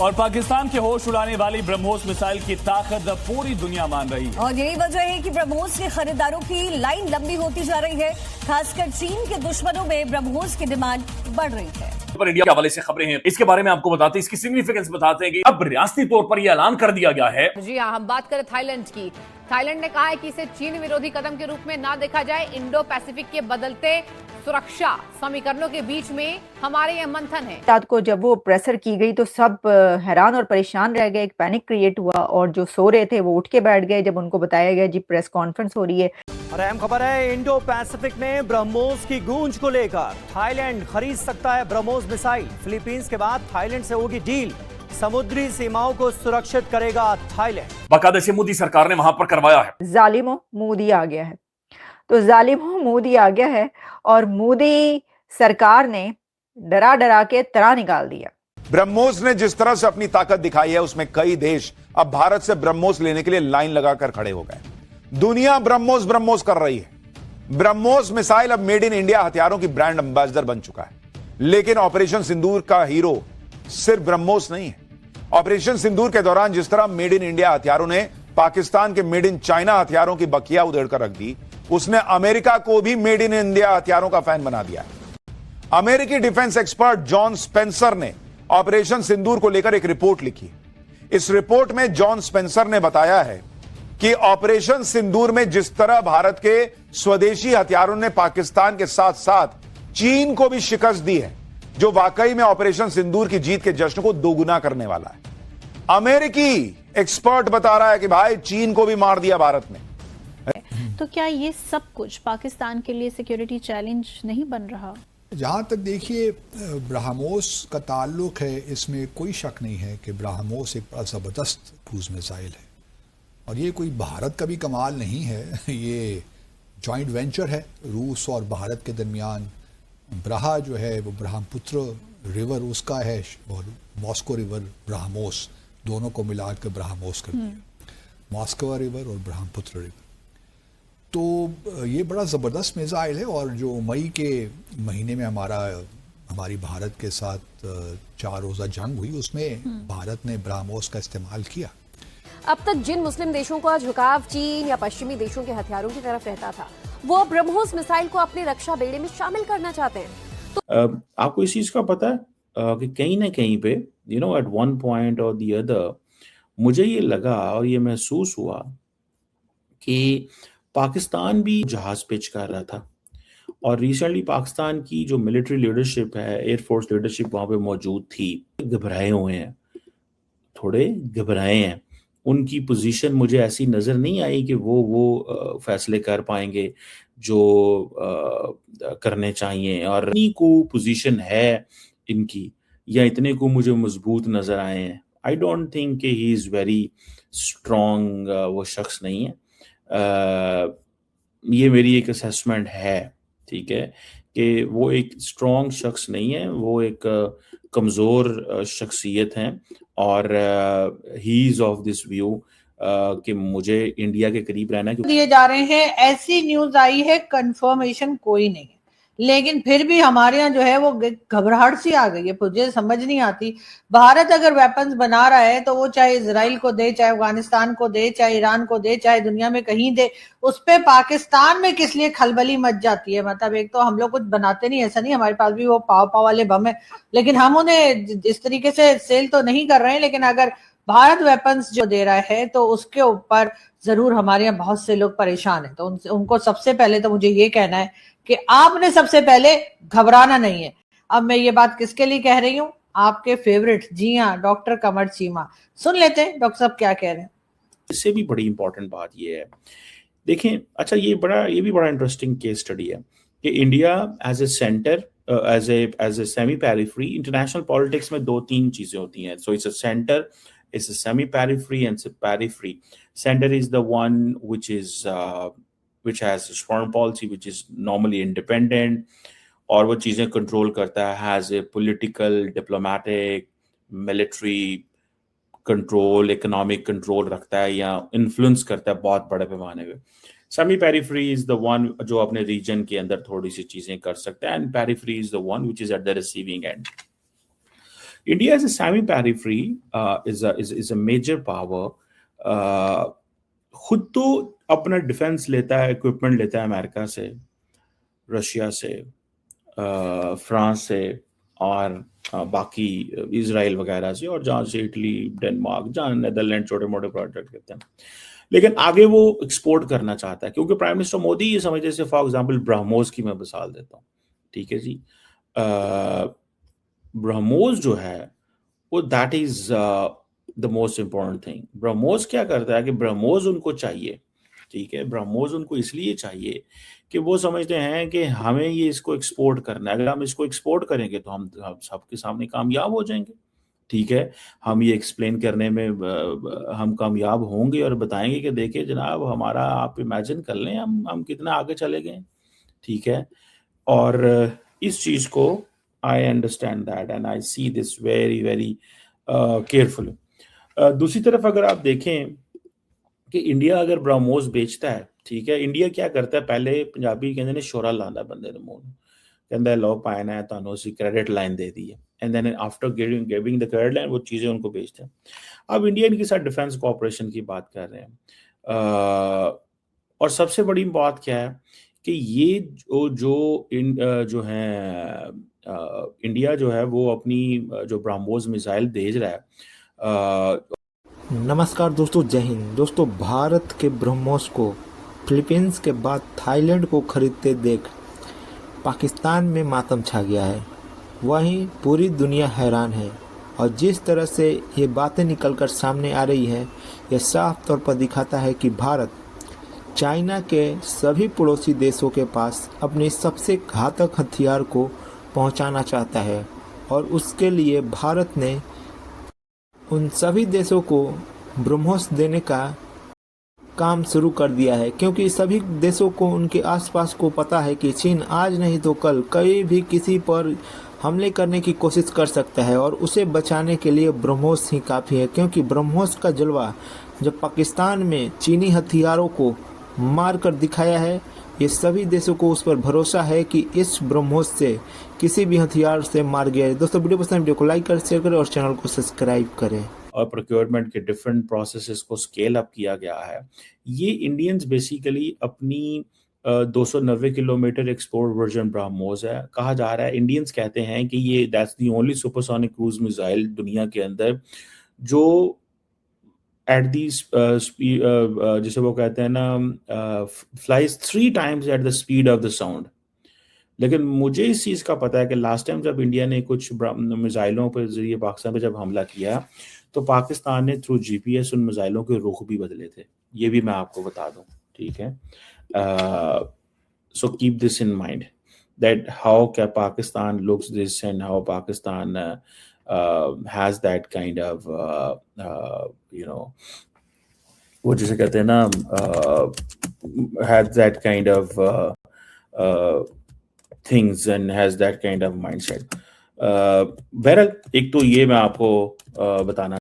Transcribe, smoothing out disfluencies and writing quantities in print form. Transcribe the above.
और पाकिस्तान के होश उड़ाने वाली ब्रह्मोस मिसाइल की ताकत अब पूरी दुनिया मान रही है। और यही वजह है कि ब्रह्मोस के खरीदारों की लाइन लंबी होती जा रही है। खासकर चीन के दुश्मनों में ब्रह्मोस की डिमांड बढ़ रही है। पर इंडिया के हवाले से खबरें हैं, इसके बारे में आपको बताते हैं, इसकी सिग्निफिकेंस बताते हैं कि अब रियासती तौर पर यह ऐलान कर दिया गया है। जी हाँ, हम बात करें थाईलैंड की। थाईलैंड ने कहा है कि इसे चीन विरोधी कदम के रूप में ना देखा जाए। इंडो पैसिफिक के बदलते सुरक्षा समीकरणों के बीच में हमारे यह मंथन है। रात को जब वो प्रेशर की गई तो सब हैरान और परेशान रह गए, एक पैनिक क्रिएट हुआ और जो सो रहे थे वो उठ के बैठ गए जब उनको बताया गया जी प्रेस कॉन्फ्रेंस हो रही है। और अहम खबर है, इंडो पैसिफिक में ब्रह्मोस की गूंज को लेकर थाईलैंड खरीद सकता है ब्रह्मोस मिसाइल। फिलीपींस के बाद थाईलैंड से होगी डील। समुद्री सीमाओं को सुरक्षित करेगा थाईलैंड। बाकायदे से मोदी सरकार ने वहां पर करवाया है। जालिमो मोदी आ गया है, तो जालिमो मोदी आ गया है और मोदी सरकार ने डरा डरा के तरा निकाल दिया। ब्रह्मोस ने जिस तरह से अपनी ताकत दिखाई है उसमें कई देश अब भारत से ब्रह्मोस लेने के लिए लाइन लगाकर खड़े हो गए। दुनिया ब्रह्मोस ब्रह्मोस कर रही है। ब्रह्मोस मिसाइल अब मेड इन इंडिया हथियारों की ब्रांड एम्बेसडर बन चुका है। लेकिन ऑपरेशन सिंदूर का हीरो सिर्फ ब्रह्मोस नहीं है। ऑपरेशन सिंदूर के दौरान जिस तरह मेड इन इंडिया हथियारों ने पाकिस्तान के मेड इन चाइना हथियारों की बकिया उधेड़कर रख दी, उसने अमेरिका को भी मेड इन इंडिया हथियारों का फैन बना दिया है। अमेरिकी डिफेंस एक्सपर्ट जॉन स्पेंसर ने ऑपरेशन सिंदूर को लेकर एक रिपोर्ट लिखी। इस रिपोर्ट में जॉन स्पेंसर ने बताया है कि ऑपरेशन सिंदूर में जिस तरह भारत के स्वदेशी हथियारों ने पाकिस्तान के साथ साथ चीन को भी शिकस्त दी है, जो वाकई में ऑपरेशन सिंदूर की जीत के जश्न को दोगुना करने वाला है। अमेरिकी एक्सपर्ट बता रहा है कि भाई चीन को भी मार दिया भारत ने। तो क्या ये सब कुछ पाकिस्तान के लिए सिक्योरिटी चैलेंज नहीं बन रहा? जहाँ तक देखिए ब्रह्मोस का ताल्लुक है, इसमें कोई शक नहीं है कि ब्रह्मोस एक बड़ा ज़बरदस्त क्रूज मिसाइल है और ये कोई भारत का भी कमाल नहीं है। ये जॉइंट वेंचर है रूस और भारत के दरमियान। ब्रहा जो है वो ब्रह्मपुत्र रिवर उसका है और मॉस्को रिवर ब्रह्मोस, दोनों को मिलाकर ब्रह्मोस कर दिया, मॉस्को रिवर और ब्रह्मपुत्र रिवर। तो ये बड़ा ज़बरदस्त मिसाइल है और जो मई के महीने में हमारी भारत के साथ 4 रोज़ा जंग हुई उसमें भारत ने ब्रह्मोस का इस्तेमाल किया। अब तक जिन मुस्लिम देशों का झुकाव चीन या पश्चिमी देशों के हथियारों की तरफ रहता था, वो ब्रह्मोस मिसाइल को अपने रक्षा बेड़े में शामिल करना चाहते हैं। तो आपको इस चीज का पता है कि कहीं ना कहीं पे एट वन पॉइंट और दी अदर मुझे ये लगा और ये महसूस हुआ कि पाकिस्तान भी जहाज पिच कर रहा था और रिसेंटली पाकिस्तान की जो मिलिट्री लीडरशिप है, एयरफोर्स लीडरशिप वहां पे मौजूद थी, घबराए हुए हैं, थोड़े घबराए हैं। उनकी पोजीशन मुझे ऐसी नज़र नहीं आई कि वो फैसले कर पाएंगे जो करने चाहिए और इतनी को पोजीशन है इनकी या इतने को मुझे मजबूत नज़र आए हैं। आई डोंट थिंक कि ही इज़ वेरी स्ट्रॉन्ग, वो शख्स नहीं है। ये मेरी एक असेसमेंट है, ठीक है, कि वो एक स्ट्रॉन्ग शख्स नहीं है, वो एक कमज़ोर शख्सियत है और he is of this view कि मुझे इंडिया के करीब रहना दिए जा रहे हैं। ऐसी न्यूज आई है, कंफर्मेशन कोई नहीं है, लेकिन फिर भी हमारे यहाँ जो है वो घबराहट सी आ गई है। मुझे समझ नहीं आती, भारत अगर वेपन्स बना रहा है तो वो चाहे इजराइल को दे, चाहे अफगानिस्तान को दे, चाहे ईरान को दे, चाहे दुनिया में कहीं दे, उस पे पाकिस्तान में किस लिए खलबली मच जाती है। मतलब एक तो हम लोग कुछ बनाते नहीं, ऐसा नहीं, हमारे पास भी वो पाव वाले बम है, लेकिन हम उन्हें इस तरीके से सेल तो नहीं कर रहे हैं। लेकिन अगर भारत वेपन्स जो दे रहा है तो उसके ऊपर जरूर हमारे यहाँ बहुत से लोग परेशान हैं। तो उनको सबसे पहले तो मुझे ये कहना है कि आपने सबसे पहले घबराना नहीं है। अब मैं ये बात किसके लिए कह रही हूँ? आपके फेवरेट, जी हाँ, डॉक्टर कमर चीमा। सुन लेते हैं डॉक्टर साहब क्या कह रहे हैं। इससे भी बड़ी इंपॉर्टेंट बात ये है, देखें, अच्छा ये भी बड़ा इंटरेस्टिंग केस स्टडी है कि India as a centre, as a semi periphery, international politics में 2-3 चीजें होती हैं। So it's a centre, it's a semi-periphery and periphery. Center is the one which has a foreign policy which is normally independent और वो चीजें control करता है, has a political, diplomatic, military control, economic control रखता है या influence करता है बहुत बड़े पैमाने पे। Semi-periphery is the one जो अपने region के अंदर थोड़ी सी चीजें कर सकता है and periphery is the one which is at the receiving end. India is a semi periphery, is a major power, खुद तो अपना डिफेंस लेता है, इक्विपमेंट लेता है अमेरिका से, रशिया से, फ्रांस से और बाकी इजराइल वगैरह से, और जहाँ से इटली, डेनमार्क, जहाँ नेदरलैंड छोटे मोटे प्रोजेक्ट करते हैं, लेकिन आगे वो एक्सपोर्ट करना चाहता है क्योंकि प्राइम मिनिस्टर मोदी ये समझते, से फॉर एग्जांपल ब्रह्मोस की मैं मिसाल देता हूँ, ठीक है जी। ब्रह्मोस जो है वो that is the most important thing. BrahMos क्या करता है कि ब्रह्मोस उनको चाहिए, ठीक है, ब्रह्मोस उनको इसलिए चाहिए कि वो समझते हैं कि हमें ये इसको एक्सपोर्ट करना है, अगर हम इसको एक्सपोर्ट करेंगे तो हम सबके सामने कामयाब हो जाएंगे, ठीक है, हम ये एक्सप्लेन करने में हम कामयाब होंगे और बताएंगे कि देखिए जनाब हमारा, आप इमेजिन कर लें हम कितना आगे चले गए, ठीक है। और इस चीज को I understand that and I see this very very carefully. दूसरी तरफ अगर आप देखें कि इंडिया अगर ब्रह्मोस बेचता है, ठीक है, इंडिया क्या करता है, पहले पंजाबी कहते ने शोरा लांदा बंदे ने मुंह, कहता है लो पाना है तुहानू असीं क्रेडिट लाइन दे दी है, and then after giving the credit line वो चीज़ें उनको बेचते हैं। अब इंडिया इनके साथ डिफेंस कोऑपरेशन की बात कर रहे हैं, और सबसे बड़ी बात क्या है कि ये जो है इंडिया जो है वो अपनी जो ब्रह्मोस मिसाइल भेज रहा है। नमस्कार दोस्तों, जय हिंद। दोस्तों, भारत के ब्रह्मोस को फिलीपींस के बाद थाईलैंड को खरीदते देख पाकिस्तान में मातम छा गया है, वहीं पूरी दुनिया हैरान है। और जिस तरह से ये बातें निकलकर सामने आ रही है, ये साफ तौर पर दिखाता है कि भारत चाइना के सभी पड़ोसी देशों के पास अपने सबसे घातक हथियार को पहुंचाना चाहता है, और उसके लिए भारत ने उन सभी देशों को ब्रह्मोस देने का काम शुरू कर दिया है, क्योंकि सभी देशों को उनके आसपास को पता है कि चीन आज नहीं तो कल कहीं भी किसी पर हमले करने की कोशिश कर सकता है, और उसे बचाने के लिए ब्रह्मोस ही काफ़ी है। क्योंकि ब्रह्मोस का जलवा जब पाकिस्तान में चीनी हथियारों को मार कर दिखाया है, ये सभी देशों को उस पर भरोसा है कि इस ब्रह्मोस से किसी भी हथियार से मार गया है। दोस्तों, वीडियो पसंद, वीडियो को लाइक करें, शेयर करें और चैनल को सब्सक्राइब करें। और प्रोक्योरमेंट के डिफरेंट प्रोसेसेस को स्केल अप किया गया है। ये इंडियंस बेसिकली अपनी 290 किलोमीटर एक्सपोर्ट वर्जन ब्रह्मोस है, कहा जा रहा है। इंडियंस कहते हैं कि ये that's the only supersonic cruise missile दुनिया के अंदर जो एट दी स्पीड, जिसे वो कहते हैं ना, flies 3 times at the speed of the sound. लेकिन मुझे इस चीज़ का पता है कि लास्ट टाइम जब इंडिया ने कुछ मिसाइलों पर जरिए पाकिस्तान पे जब हमला किया, तो पाकिस्तान ने थ्रू जीपीएस उन मिसाइलों के रुख भी बदले थे। ये भी मैं आपको बता दूं, ठीक है। So keep this in mind that how क्या Pakistan looks this and how Pakistan has that kind of you know, वो जिसे कहते हैं ना, has that kind of things and has that kind of mindset. बहरहाल एक तो ये मैं आपको बताना